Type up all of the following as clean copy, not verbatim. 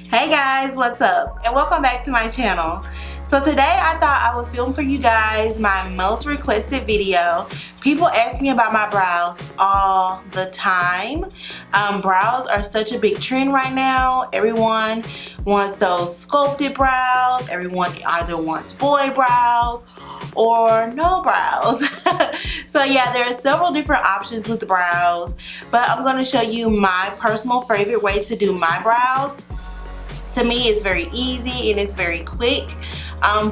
Hey guys, what's up? And welcome back to my channel. So today I thought I would film for you guys my most requested video. People ask me about my brows all the time. Brows are such a big trend right now. Everyone wants those sculpted brows. Everyone either wants boy brows or no brows. So yeah, there are several different options with the brows, but I'm going to show you my personal favorite way to do my brows. To me, it's very easy and it's very quick.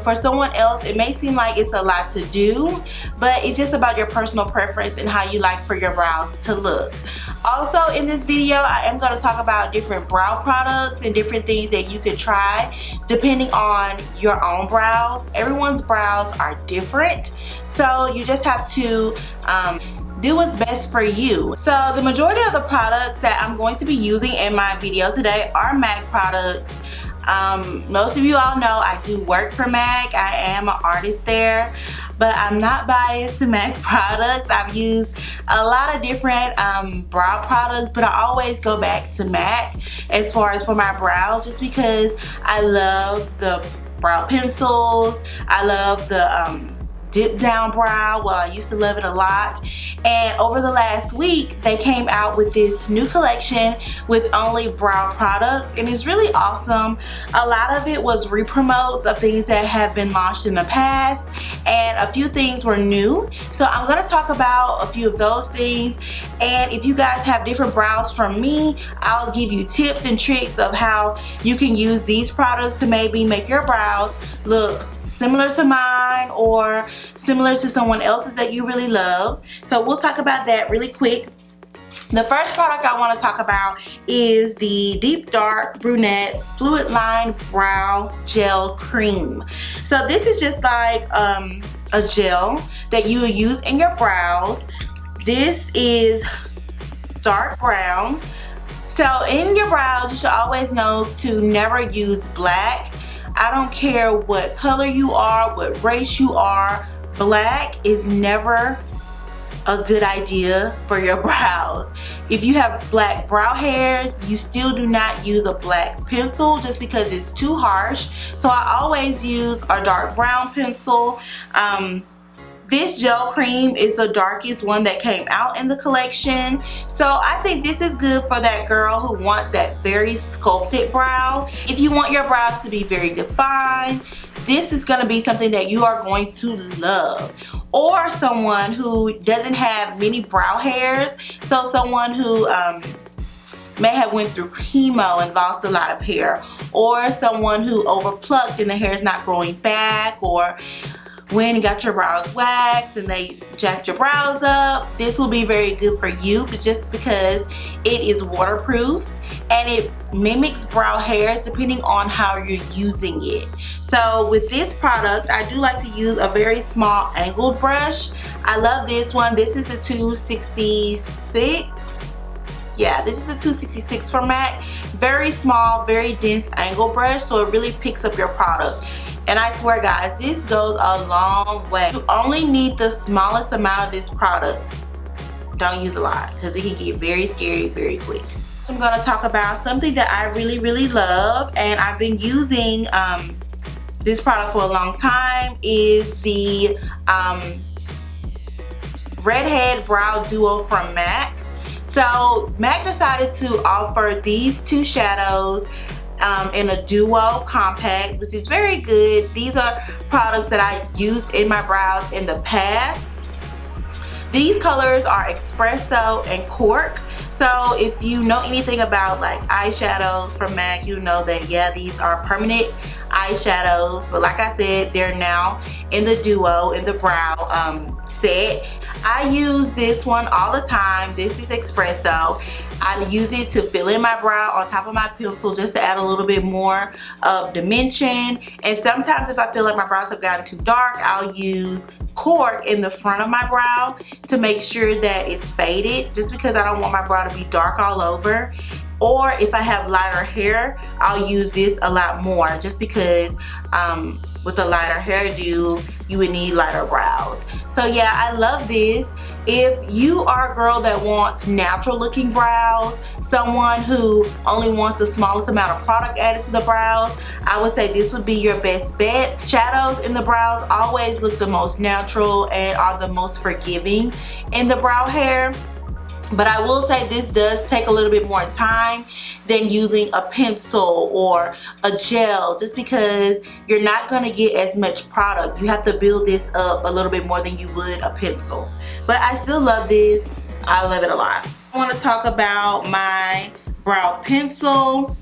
For someone else, it may seem like it's a lot to do, but it's just about your personal preference and how you like for your brows to look. Also, in this video, I am going to talk about different brow products and different things that you could try depending on your own brows. Everyone's brows are different, so you just have to do what's best for you. So the majority of the products that I'm going to be using in my video today are MAC products. Most of you all know I do work for MAC. I am an artist there, but I'm not biased to MAC products. I've used a lot of different brow products, but I always go back to MAC as far as for my brows, just because I love the brow pencils. I love the dip down brow. Well, I used to love it a lot, and over the last week they came out with this new collection with only brow products, and it's really awesome. A lot of it was re-promotes of things that have been launched in the past, and a few things were new. So I'm going to talk about a few of those things, and if you guys have different brows from me, I'll give you tips and tricks of how you can use these products to maybe make your brows look similar to mine or similar to someone else's that you really love. So we'll talk about that really quick. The first product I want to talk about is the Deep Dark Brunette Fluid Line Brow Gel Cream. So this is just like a gel that you will use in your brows. This is dark brown. So in your brows, you should always know to never use black. I don't care what color you are, what race you are, black is never a good idea for your brows. If you have black brow hairs, you still do not use a black pencil just because it's too harsh. So I always use a dark brown pencil. This gel cream is the darkest one that came out in the collection. So I think this is good for that girl who wants that very sculpted brow. If you want your brows to be very defined, this is going to be something that you are going to love. Or someone who doesn't have many brow hairs, so someone who may have went through chemo and lost a lot of hair, or someone who overplucked and the hair is not growing back, or when you got your brows waxed and they jacked your brows up. This will be very good for you, but just because it is waterproof and it mimics brow hairs depending on how you're using it. So with this product, I do like to use a very small angled brush. I love this one. This is the 266. Yeah, this is the 266 from MAC. Very small, very dense angle brush, so it really picks up your product. And I swear guys, this goes a long way. You only need the smallest amount of this product. Don't use a lot because it can get very scary very quick. I'm going to talk about something that I really love, and I've been using this product for a long time, is the Redhead Brow Duo from MAC. So MAC decided to offer these two shadows in a duo compact, which is very good. These are products that I used in my brows in the past. These colors are Espresso and Cork. So if you know anything about like eyeshadows from MAC, you know that yeah, these are permanent eyeshadows, but like I said, they're now in the duo, in the brow set. I use this one all the time. This is Espresso. I use it to fill in my brow on top of my pencil just to add a little bit more of dimension. And sometimes if I feel like my brows have gotten too dark, I'll use Cork in the front of my brow to make sure that it's faded, just because I don't want my brow to be dark all over. Or if I have lighter hair, I'll use this a lot more, just because with a lighter hairdo, you would need lighter brows. So yeah, I love this. If you are a girl that wants natural looking brows, someone who only wants the smallest amount of product added to the brows, I would say this would be your best bet. Shadows in the brows always look the most natural and are the most forgiving in the brow hair. But I will say this does take a little bit more time than using a pencil or a gel, just because you're not going to get as much product. You have to build this up a little bit more than you would a pencil. But I still love this. I love it a lot. I want to talk about my brow pencil.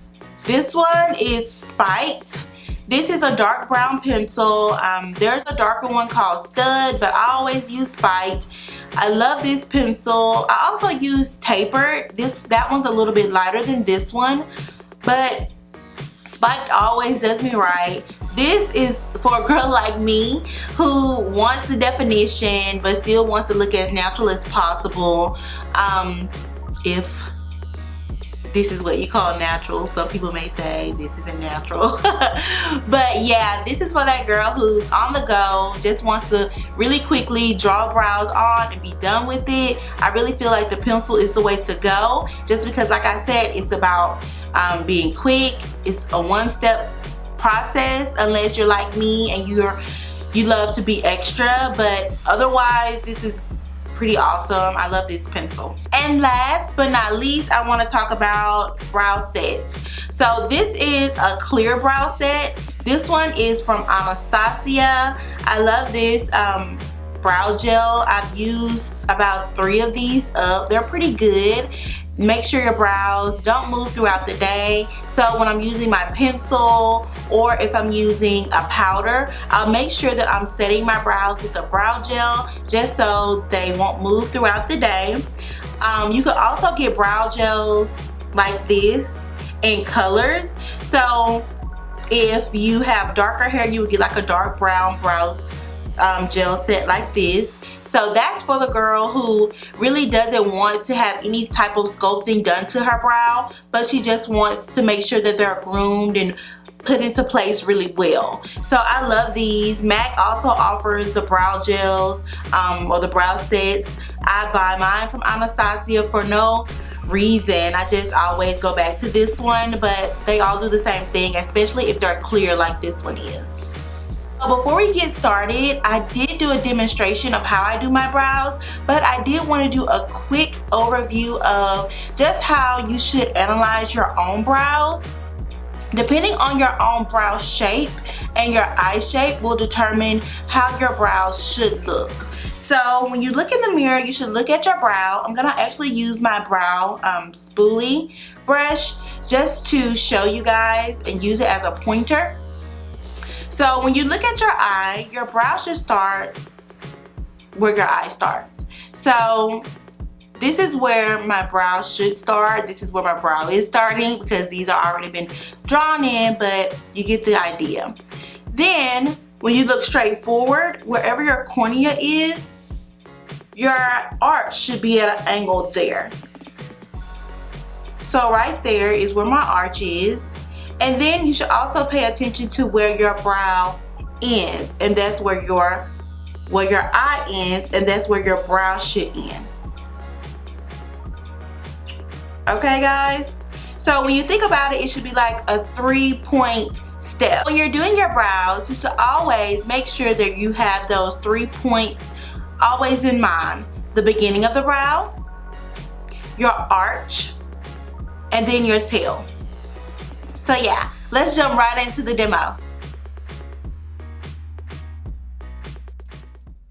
This one is spiked. This is a dark brown pencil. There's a darker one called Stud, but I always use spiked. I love this pencil. I also use tapered. That one's a little bit lighter than this one, but spiked always does me right. This is for a girl like me who wants the definition but still wants to look as natural as possible. If this is what you call natural, some people may say this isn't natural. But yeah, this is for that girl who's on the go, just wants to really quickly draw brows on and be done with it. I really feel like the pencil is the way to go, just because, like I said, it's about being quick. It's a one-step process, unless you're like me and you love to be extra. But otherwise, this is pretty awesome. I love this pencil. And last but not least, I want to talk about brow sets. So this is a clear brow set. This one is from Anastasia. I love this brow gel. I've used about 3 of these up. They're pretty good. Make sure your brows don't move throughout the day. So when I'm using my pencil or if I'm using a powder, I'll make sure that I'm setting my brows with a brow gel just so they won't move throughout the day. You can also get brow gels like this in colors. So if you have darker hair, you would get like a dark brown brow gel set like this. So that's for the girl who really doesn't want to have any type of sculpting done to her brow, but she just wants to make sure that they're groomed and put into place really well. So I love these. MAC also offers the brow gels or the brow sets. I buy mine from Anastasia for no reason. I just always go back to this one, but they all do the same thing, especially if they're clear like this one is. Before we get started, I did do a demonstration of how I do my brows, but I did want to do a quick overview of just how you should analyze your own brows. Depending on your own brow shape and your eye shape will determine how your brows should look. So when you look in the mirror, you should look at your brow. I'm gonna actually use my brow spoolie brush just to show you guys and use it as a pointer. So when you look at your brow should start where your eye starts. So this is where my brow should start. This is where my brow is starting because these are already been drawn in, but you get the idea. Then when you look straight forward, wherever your cornea is, your arch should be at an angle there. So right there is where my arch is. And then you should also pay attention to where your brow ends, and that's where your eye ends, and that's where your brow should end. Okay guys? So when you think about it, it should be like a 3-point step. When you're doing your brows, you should always make sure that you have those 3 points always in mind. The beginning of the brow, your arch, and then your tail. So yeah, let's jump right into the demo.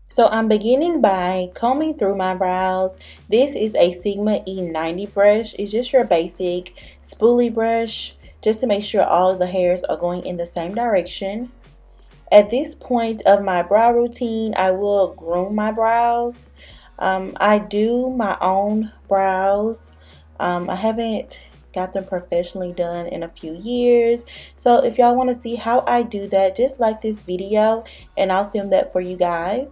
So I'm beginning by combing through my brows. This is a Sigma E90 brush. It's just your basic spoolie brush, just to make sure all of the hairs are going in the same direction. At this point of my brow routine, I will groom my brows. I do my own brows. I haven't got them professionally done in a few years. So if y'all want to see how I do that, just like this video and I'll film that for you guys.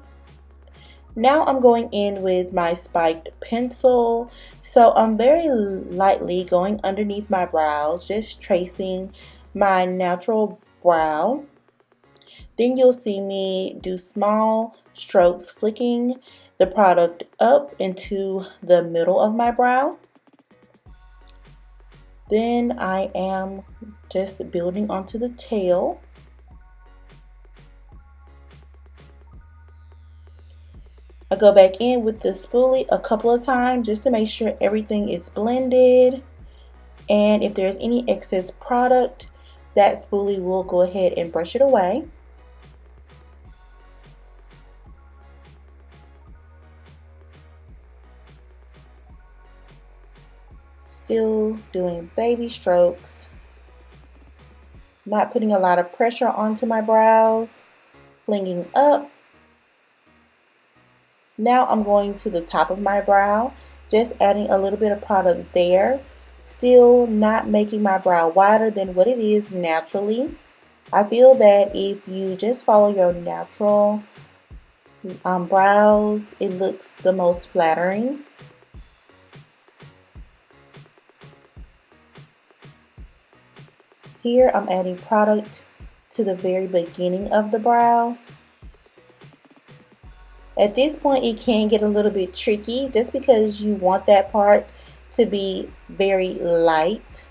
Now I'm going in with my spiked pencil. So I'm very lightly going underneath my brows, just tracing my natural brow. Then you'll see me do small strokes, flicking the product up into the middle of my brow. Then I am just building onto the tail. I go back in with the spoolie a couple of times just to make sure everything is blended. And if there's any excess product, that spoolie will go ahead and brush it away. Still doing baby strokes. Not putting a lot of pressure onto my brows. Flinging up. Now I'm going to the top of my brow, just adding a little bit of product there. Still not making my brow wider than what it is naturally. I feel that if you just follow your natural brows, it looks the most flattering. Here I'm adding product to the very beginning of the brow. At this point, it can get a little bit tricky just because you want that part to be very light,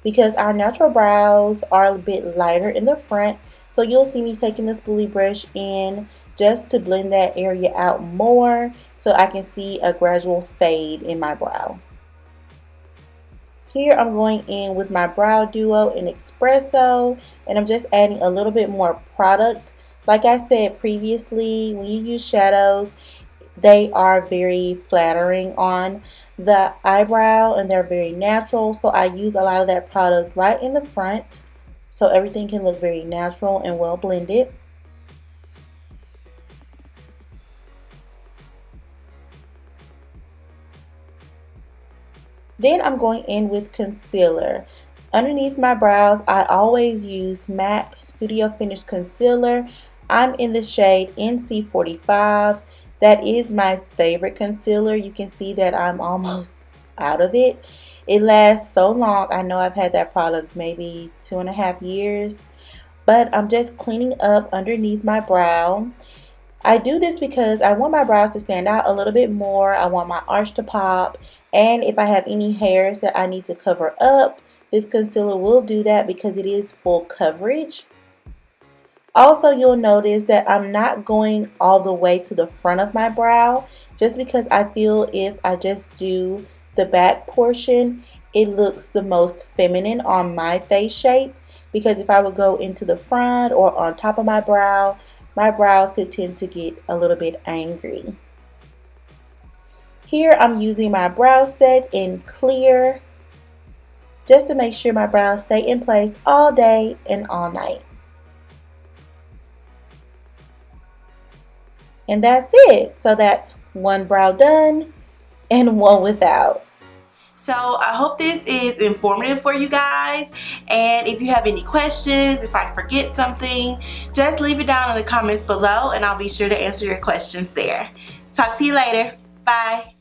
because our natural brows are a bit lighter in the front. So you'll see me taking the spoolie brush in just to blend that area out more so I can see a gradual fade in my brow. Here I'm going in with my brow duo in espresso, and I'm just adding a little bit more product. Like I said previously, when you use shadows, they are very flattering on the eyebrow and they're very natural. So I use a lot of that product right in the front so everything can look very natural and well blended. Then I'm going in with concealer. Underneath my brows, I always use MAC Studio Finish Concealer. I'm in the shade NC45. That is my favorite concealer. You can see that I'm almost out of it. It lasts so long. I know I've had that product maybe 2.5 years. But I'm just cleaning up underneath my brow. I do this because I want my brows to stand out a little bit more. I want my arch to pop. And if I have any hairs that I need to cover up, this concealer will do that because it is full coverage. Also, you'll notice that I'm not going all the way to the front of my brow, just because I feel if I just do the back portion, it looks the most feminine on my face shape. Because if I would go into the front or on top of my brows could tend to get a little bit angry. Here I'm using my brow set in clear, just to make sure my brows stay in place all day and all night. And that's it. So that's one brow done and one without. So I hope this is informative for you guys. And if you have any questions, if I forget something, just leave it down in the comments below and I'll be sure to answer your questions there. Talk to you later. Bye.